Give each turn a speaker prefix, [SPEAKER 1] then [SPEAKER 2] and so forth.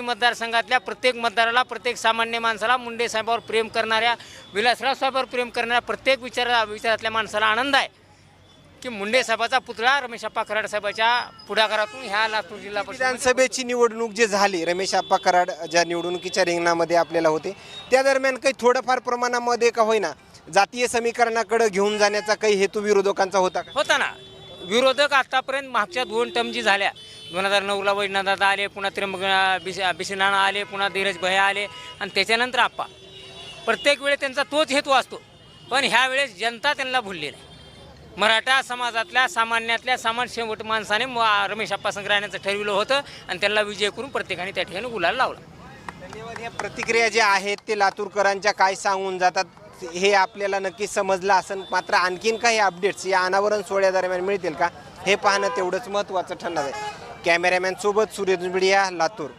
[SPEAKER 1] मतदारसंघातल्या प्रत्येक मतदाराला, प्रत्येक सामान्य माणसाला, मुंडे साहेबांवर प्रेम करणाऱ्या, विलासराव साहेबांवर प्रेम करणाऱ्या प्रत्येक विचारातल्या माणसाला आनंद आहे की मुंडे साहेबाचा पुतळा रमेशप्पा कराड साहेबाच्या पुढाकारातून ह्या लातूर जिल्हा परिषद
[SPEAKER 2] विधानसभेची निवडणूक जी झाली, रमेशप्पा कराड ज्या निवडणुकीच्या रिंगणामध्ये आपल्याला होते, त्या दरम्यान काही थोडंफार प्रमाणामध्ये का होईना जातीय समीकरणाकडे घेऊन जाण्याचा काही हेतू विरोधकांचा होता का?
[SPEAKER 1] होता ना. विरोधक आतापर्यंत मागच्या 2 टर्म जी झाल्या, 2009ला वैजनाथदादा आले, पुन्हा बिसिनाना आले, पुन्हा धीरज भैया आले आणि त्याच्यानंतर आप्पा. प्रत्येक वेळेस त्यांचा तोच हेतू असतो, पण ह्यावेळेस जनता त्यांना भुलली नाही. मराठा समाजातल्या सामान्य शेवट माणसाने रमेशप्पा संघ राहण्याचं ठरविलं होतं आणि त्यांना विजय करून प्रत्येकाने त्या ठिकाणी गुलाल लावला.
[SPEAKER 2] धन्यवाद. या प्रतिक्रिया ज्या आहेत ते लातूरकरांच्या काय सांगून जातात हे आपल्याला नक्की समजलं असेल. मात्र आणखीन काही अपडेट्स या अनावरण सोहळ्यादरम्यान मिळतील का हे पाहणं तेवढंच महत्त्वाचं ठरणार आहे. कॅमेरामॅन सोबत सूर्य दुबडिया, लातूर.